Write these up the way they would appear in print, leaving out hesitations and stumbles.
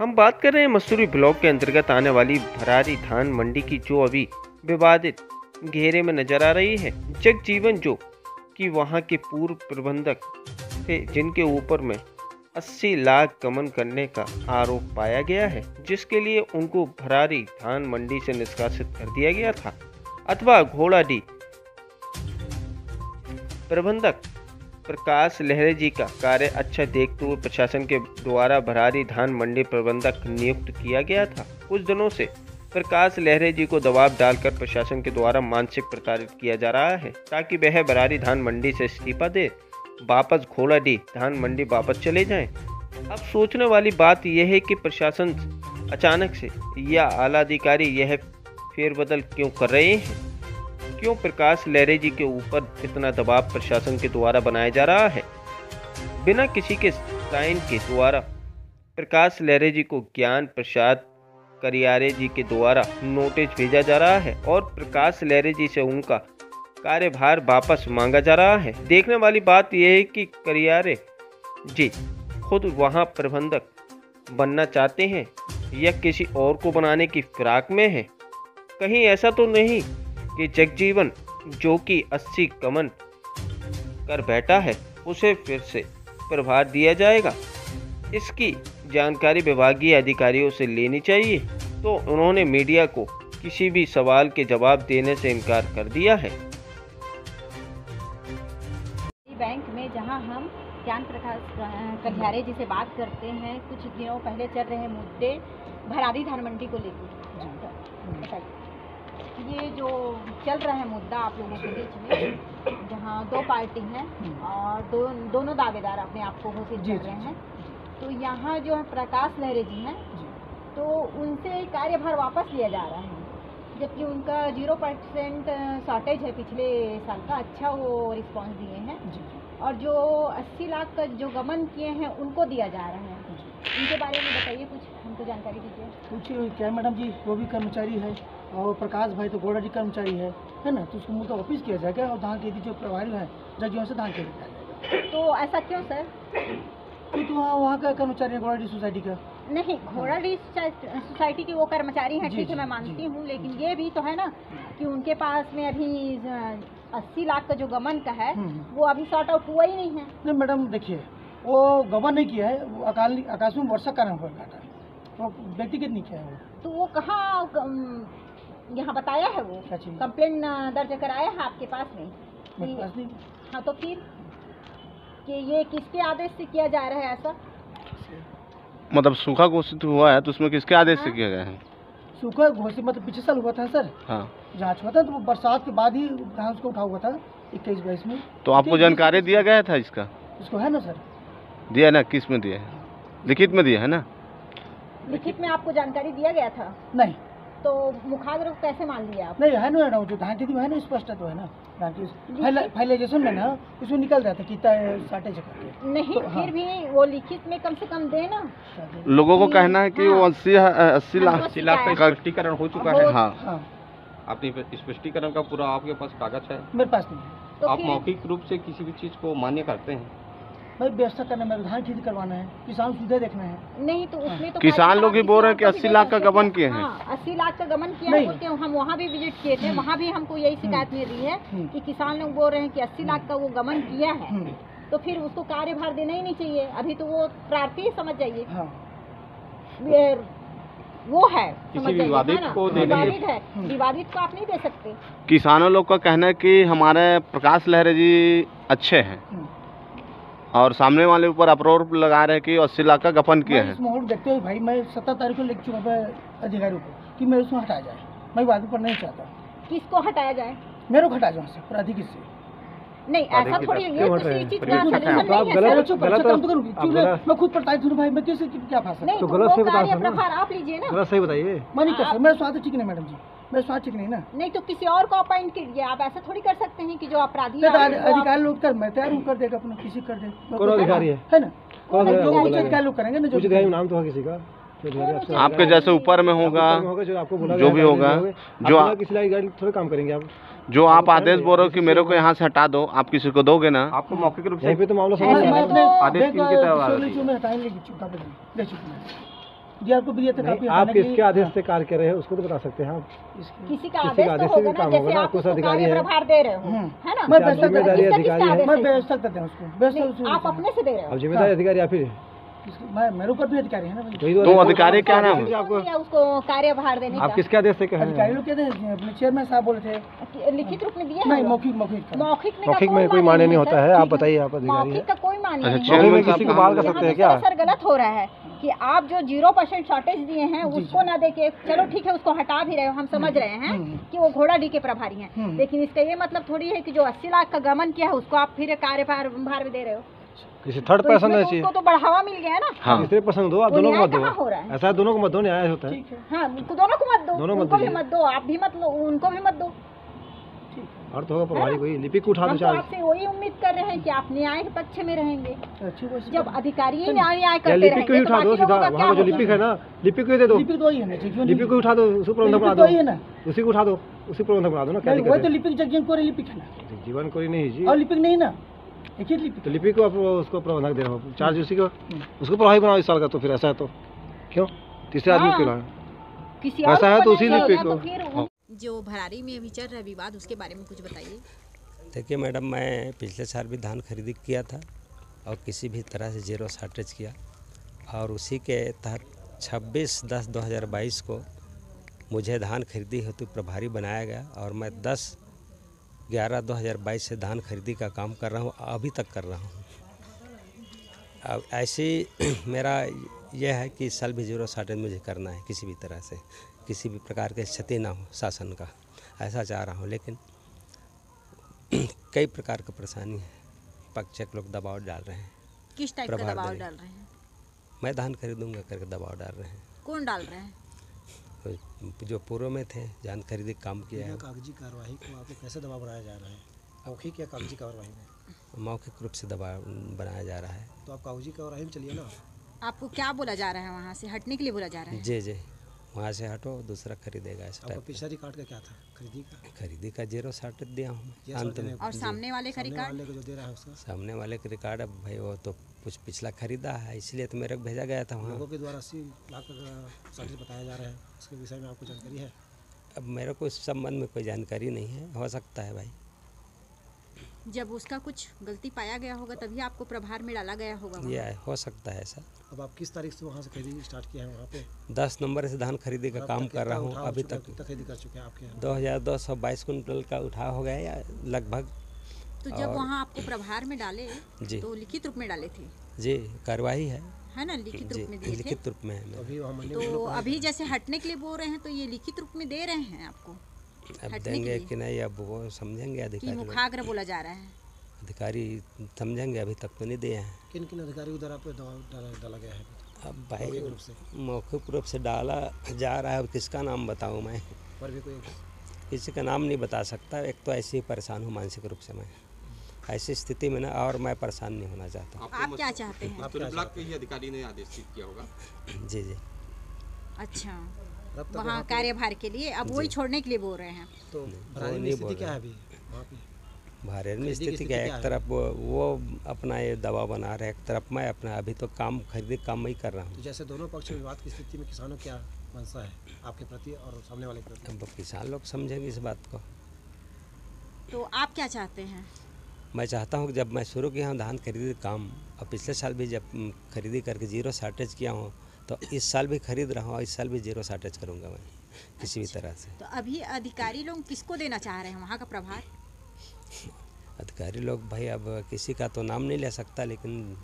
हम बात कर रहे हैं मसूरी ब्लॉक के अंतर्गत आने वाली भरारी धान मंडी की, जो अभी विवादित घेरे में नजर आ रही है। जगजीवन जो कि वहां के पूर्व प्रबंधक थे, जिनके ऊपर में 80 लाख गबन करने का आरोप पाया गया है, जिसके लिए उनको भरारी धान मंडी से निष्कासित कर दिया गया था। अथवा घोड़ाडीह प्रबंधक प्रकाश लहरे जी का कार्य अच्छा देखते हुए प्रशासन के द्वारा भरारी धान मंडी प्रबंधक नियुक्त किया गया था। कुछ दिनों से प्रकाश लहरे जी को दबाव डालकर प्रशासन के द्वारा मानसिक प्रताड़ित किया जा रहा है, ताकि वह भरारी धान मंडी से इस्तीफा दे, वापस घोड़ाडीह धान मंडी वापस चले जाएं। अब सोचने वाली बात यह है कि प्रशासन अचानक से या आला अधिकारी यह फेरबदल क्यों कर रहे हैं? क्यों प्रकाश लहरे जी के ऊपर इतना दबाव प्रशासन के द्वारा बनाया जा रहा है? बिना किसी के साइन के द्वारा प्रकाश लहरे जी को ज्ञान प्रसाद करियारे जी के द्वारा नोटिस भेजा जा रहा है और प्रकाश लहरे जी से उनका कार्यभार वापस मांगा जा रहा है। देखने वाली बात यह है कि करियारे जी खुद वहां प्रबंधक बनना चाहते हैं या किसी और को बनाने की फिराक में है। कहीं ऐसा तो नहीं कि जगजीवन जो कि 80 गबन कर बैठा है, उसे फिर से प्रभार दिया जाएगा? इसकी जानकारी विभागीय अधिकारियों से लेनी चाहिए। तो उन्होंने मीडिया को किसी भी सवाल के जवाब देने से इनकार कर दिया है। बैंक में जहां हम ज्ञान प्रकाश करियारे जी से बात करते हैं, कुछ दिनों पहले चल रहे मुद्दे भरारी धान मंडी को लेकर, ये जो चल रहा है मुद्दा आप लोगों के बीच में, जहां दो पार्टी हैं और दोनों दावेदार अपने आप को घोषित कर रहे हैं, तो यहाँ जो है प्रकाश लहरे जी हैं, तो उनसे कार्यभार वापस लिया जा रहा है, जबकि उनका 0% शॉर्टेज है पिछले साल का, अच्छा वो रिस्पांस दिए हैं। और जो 80 लाख का जो गबन किए हैं उनको दिया जा रहा है, इनके बारे में बताइए, कुछ हमको जानकारी दीजिए। कुछ क्या मैडम जी, वो भी कर्मचारी है और प्रकाश भाई तो घोड़ाडीह कर्मचारी है ना, तो उसको मुझे वापस किया जाएगा और धान खेती जो प्रभारी है जगजीवन से धान खेती किया जाएगा। तो ऐसा क्यों सर? तो वहाँ का कर्मचारी है घोड़ाडीह सोसाइटी का। नहीं, घोड़ाडीह सोसाइटी के वो कर्मचारी हैं, ठीक है, मैं मानती हूँ, लेकिन ये भी तो है ना कि उनके पास में अभी 80 लाख का जो गबन का है वो अभी सॉर्ट आउट हुआ ही नहीं है। नहीं मैडम, देखिए वो गबन नहीं किया है, वो आकस्मिक वर्षा कारण हुआ काटा, तो व्यक्तिगत नहीं किया है वो। तो वो कहाँ यहाँ बताया है, वो कंप्लेन दर्ज कराया है आपके पास में? मेरे पास नहीं। हाँ, तो फिर कि ये किसके आदेश से किया जा रहा है ऐसा? मतलब सूखा घोषित हुआ है तो उसमें किसके आदेश से किया गया है? सूखा घोषित मतलब पिछले साल हुआ था सर। हाँ, जांच हुआ था, तो बरसात के बाद ही धान को उठा हुआ था 21-22 में। तो आपको जानकारी दिया गया था इसका? इसको है ना सर, दिया ना, किस में दिया है? लिखित में दिया है ना? लिखित में आपको जानकारी दिया गया था? नहीं। तो मुखाग्र कैसे मान लिया आप? नहीं है ना मैडम, जो धान खेती में है ना स्पष्ट तो है ना, धान की फाइलाइजेशन में ना उसमें निकल जाता है कितना शॉर्टेज है। नहीं, तो फिर भी वो लिखित में कम से कम देना। लोगों को कहना है कि वो 80 लाख का स्पष्टीकरण हो चुका है। हाँ, आपने स्पष्टीकरण का पूरा आपके पास कागज है? मेरे पास नहीं। तो आप मौखिक रूप से किसी भी चीज को मान्य करते हैं? भाई व्यवस्था करना है, धान खेती करवाना है, किसान सुविधा देखना है। नहीं, तो उसमें तो किसान लोग ही बोल रहे हैं कि 80 लाख का गबन किए हैं। 80 लाख का गबन किया है, क्यों हम वहाँ भी विजिट किए थे, वहाँ भी हमको यही शिकायत मिल रही है कि किसान लोग बोल रहे हैं कि 80 लाख का वो गबन किया है, तो फिर उसको कार्यभार देना ही नहीं चाहिए। अभी तो वो प्रार्थी समझ जाइए, वो है, किसी विवादित को विवादित है, विवादित को आप नहीं दे सकते। किसानों लोग का कहना है कि हमारे प्रकाश लहरे जी अच्छे हैं और सामने वाले ऊपर आरोप लगा रहे हैं कि 80 लाख का गबन किया है। इस माहौल देखते हुए भाई मैं 17 तारीख को लिख चुका है अधिकारियों को कि मेरे उसमें हटाया जाए। मैं वादी पर नहीं चाहता। किसको हटाया जाए? मेरे को हटा जाए से, प्राधिकृत से। नहीं, ऐसा थोड़ी है, ये किसी चीज का सॉल्यूशन नहीं है। मैं खुद पढ़ता हूँ भाई, मैं किसी क्या फांसा? नहीं, तो गलत से बता, प्रभार आप लीजिए ना। गलत सही बताइए। मैं नहीं कर सकता, मेरा स्वास्थ्य ठीक नहीं मैडम जी, मेरा स्वास्थ्य ठीक नहीं ना। नहीं, तो किसी और को अपॉइंट कीजिए, आप ऐसा थोड़ी कर सकते हैं कि जो अपराधी अधिकारी लोग कर, मैं तैयार हूँ, कर देगा अपना, किसी कर दे अधिकारी है ना, जो लोग करेंगे ना, जो नाम तो किसी का आपके जैसे ऊपर में होगा, जो भी होगा, जो थोड़े काम करेंगे आप, जो आप आदेश बोल रहे हो कि मेरे को यहाँ से हटा दो, आप किसी को दोगे ना? आपको मौखिक रूप से तो मामला आदेश किनकी तरफ आ रहा है? डीआर को भी दिया था काफी आप किसके आदेश से कार्य कर रहे हैं उसको तो बता सकते हैं आप। किसी का आदेश तो होगा ना, जैसे आप उसको कार्यप्रभार दे रहे हो, है ना? मैं जिम्मेदारी अधिकारी है, मैं व्यवस्था करता हूँ उसको, आप अपने से दे रहे हो? अब जिम्मेदारी अधिकारी आप ही मेरे ऊपर भी अधिकारी है ना भाई। तो अधिकारी क्या नाम है आपको? उसको कार्यभार देने आप का किसके आदेश से कह रहे अधिकारी हैं? लोग कहते हैं अपने चेयरमैन साहब बोले थे। लिखित रूप में दिए नहीं, हैं? मौखिक मौखिक में कोई मान्य नहीं होता है। आप बताइए, आप अधिकारी मौखिक का कोई मान्य नहीं मौखिक में किसी को बाहर कर सकते हैं क्या? सर गलत हो रहा है कि आप जो 0% शॉर्टेज दिए हैं उसको ना देके, चलो ठीक है उसको हटा भी रहे हो, हम समझ रहे हैं कि वो घोड़ाडीह के प्रभारी हैं, लेकिन इसका ये मतलब थोड़ी है कि जो 80 लाख का गमन किया है उसको आप फिर कार्यभार भी दे रहे हो। किसी थर्ड पर्सन है चाहिए, उसको तो बढ़ावा मिल गया ना। हाँ। तीसरे पर्सन दो, आप दोनों को मत दो। हो रहा है ऐसा दोनों को मत दो, न्याय होता है। हाँ, दोनों को मत दो, दोनों मत उनको भी दीजिए। मत दो, आप भी मत लो, उनको भी मत दो। अर्थ होगा प्रभारी कोई लिपि को उठा दो हम तो चार्ज। आपसे वही उम्मीद कर रहे हैं कि आप न्याय के पक्ष में रहेंगे। जब अधिकारी ही या न्याय करते लिपि रहेंगे को ही तो उठा दो बाकी सीधा, लोगों का क्या वहाँ जो होगा? लिपिक है ना, लिपि को ही दे दो। लिपिक तो वही है ना, लिपि को उठा दो, उसी प्रबंधक बना लिपिक तो वही है दो, ना। उसी को उठा दो, उसी प्रबंधक बना दो ना। क्या वही दिक्कत तो है? लिपिक जगजीवन कोरे लिपिक है ना, जीवन कोई नहीं जी। और लिपिक नहीं ना, एक ही लिपिक। तो लिपि को आप उसको प्रबंधक दे रहे हो, चार्ज उसी को, उसको प्रभारी बनाओ इस साल का। तो फिर ऐसा है तो क्यों तीसरे आदमी क्यों लाए? किसी ऐसा और है को तो उसी बनाया लिपि जाएगा को। तो फिर जो भरारी में अभी चल रहा है विवाद, उसके बारे में कुछ बताइए। देखिए मैडम, मैं पिछले साल भी धान खरीदी किया था और किसी भी तरह से 0 शॉर्टेज किया, और उसी के तहत 26/10/2022 को मुझे धान खरीदी हेतु प्रभारी बनाया गया, और मैं 10/11/2022 से धान खरीदी का काम कर रहा हूँ, अभी तक कर रहा हूँ। अब ऐसे मेरा यह है कि इस साल भी 0 शॉर्टेज मुझे करना है, किसी भी तरह से किसी भी प्रकार की क्षति ना हो शासन का, ऐसा चाह रहा हूँ। लेकिन कई प्रकार की परेशानी है, पक्षक लोग दबाव डाल रहे हैं। किस टाइप का दबाव डाल रहे हैं? मैं धान खरीदूंगा करके दबाव डाल रहे हैं। कौन डाल रहे हैं? जो पूर्व में थे जान खरीदी काम किया है। कागजी कार्रवाई को आपको कैसे दबाव बनाया जा रहा है? मौखिक या कागजी कार्रवाई में? मौखिक रूप से दबाव बनाया जा रहा है। तो आप कागजी कार्रवाई में चलिए ना। आपको क्या बोला जा रहा है? वहाँ से हटने के लिए बोला जा रहा है? जी जी, वहाँ से हटो, दूसरा खरीदेगा। ऐसा आपका टाइप पिछला रिकॉर्ड का क्या था खरीदी का 0 शॉर्टेज दिया हूँ ये अंत में। और सामने वाले का रिकॉर्ड? वाले को जो दे रहा है उसका सामने वाले का रिकॉर्ड, अब भाई वो तो कुछ पिछला खरीदा है, इसलिए तो मेरे को भेजा गया था वहाँ। लोगों के द्वारा 80 लाख का शॉर्टेज बताया जा रहा है, उसके विषय में आपको जानकारी है? अब मेरे को इस संबंध में कोई जानकारी नहीं है, हो सकता है भाई। जब उसका कुछ गलती पाया गया होगा तभी आपको प्रभार में डाला गया होगा वहाँ। ये हो सकता है ऐसा। अब आप किस तारीख से वहाँ से खरीदी स्टार्ट किया है? वहाँ पे 10 नंबर से धान खरीदी का काम कर रहा हूँ अभी तक। कितना खरीदी कर चुके हैं आपके यहाँ? 2222 कुंटल का उठा हो गया या लगभग। तो जब वहाँ आपको प्रभार में डाले जी तो लिखित रूप में डाले थे? जी, कार्रवाई है ना, लिखित रूप में दिए थे? लिखित रूप में है। अभी वहाँ तो अभी जैसे हटने के लिए बोल रहे हैं तो ये लिखित रूप में दे रहे हैं आपको? अब देंगे कि नहीं, अब वो समझेंगे अधिकारी। मुखाग्र बोला जा रहा है? अधिकारी समझेंगे, अभी तक तो नहीं दिए हैं। किन किन अधिकारियों द्वारा आपको दबाव डाला गया है? अब भाई मौखिक रूप से डाला जा रहा है, अब किसका नाम बताऊं मैं? पर भी कोई किसी का नाम नहीं बता सकता। एक तो ऐसे ही परेशान हूँ मानसिक रूप से मैं, ऐसी स्थिति में ना, और मैं परेशान नहीं होना चाहता। आप क्या चाहते हैं? आपके ब्लॉक के ही अधिकारी ने आदेश किया होगा। जी जी। अच्छा, वहाँ कार्यभार के लिए अब वही छोड़ने के लिए बोल रहे हैं? तो भरारी में स्थिति क्या है अभी वहाँ पे? भारत में स्थिति क्या है, एक तरफ वो अपना ये दबाव बना रहे, एक तरफ मैं अपना अभी तो काम खरीदी काम मैं ही कर रहा हूँ। तो जैसे दोनों पक्ष विवाद की स्थिति में किसानों क्या मंशा है आपके प्रति और सामने वाले के प्रति? अब किसान लोग समझेंगे इस बात को। तो आप क्या चाहते हैं? मैं चाहता हूँ कि जब मैं शुरू किया हूँ धान खरीदी काम, और पिछले साल भी जब खरीदी करके 0 शॉर्टेज किया हूँ, तो इस साल भी खरीद रहा हूँ, इस साल भी 0 शॉर्टेज करूँगा मैं किसी भी तरह से। तो अभी अधिकारी लोग किसको देना चाह रहे हैं वहाँ का प्रभार? अधिकारी लोग भाई अब किसी का तो नाम नहीं ले सकता, लेकिन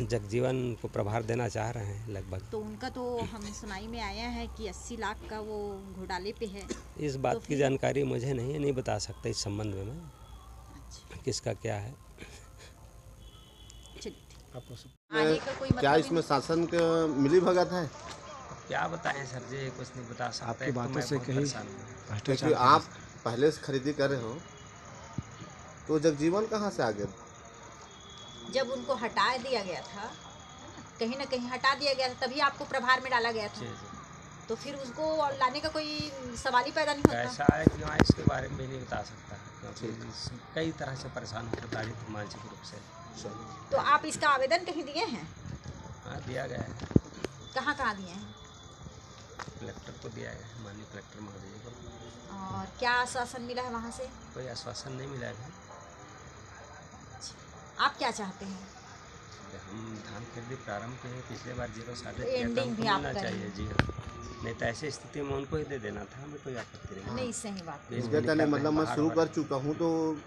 जगजीवन को प्रभार देना चाह रहे हैं लगभग। तो उनका तो हम सुनाई में आया है कि 80 लाख का वो घोटाले पे है। इस बात की जानकारी मुझे नहीं बता सकता इस संबंध में मैं। अच्छा, किसका क्या है। आपको आने का कोई क्या मतलब इसमें शासन के मिली भगत है? क्या बताएं सर जी, कुछ नहीं बता सकते। आपकी बातों से कहीं क्योंकि आप पहले से खरीदी कर रहे हो, तो जगजीवन कहाँ से आ गया? जब उनको हटा दिया गया था, कहीं ना कहीं हटा दिया गया था, तभी आपको प्रभार में डाला गया था। तो फिर उसको लाने का कोई सवाल ही पैदा नहीं होता। ऐसा है कि मैं इसके बारे में भी नहीं बता सकता, क्योंकि कई तरह से परेशान हो प्रताड़ित मानसिक रूप से। तो आप इसका आवेदन कहीं दिए हैं? हाँ, दिया गया है। कहाँ दिए हैं? कलेक्टर को दिया है, माननीय कलेक्टर महोदय को। और क्या आश्वासन मिला है वहाँ से? कोई आश्वासन नहीं मिला है। आप क्या चाहते हैं? हम धान खरीदी प्रारंभ किए हैं, पिछले बार 0.8 तो किया था, एंडिंग हमको भी आप मिलना करें। चाहिए जी हाँ। नहीं तो ऐसे स्थिति में उनको ही दे देना था, हमें कोई आपत्ति नहीं। नहीं, सही बात है। बीस इसका महीने तने का मतलब मैं बाहर शुरू वाला- कर चुका हूँ तो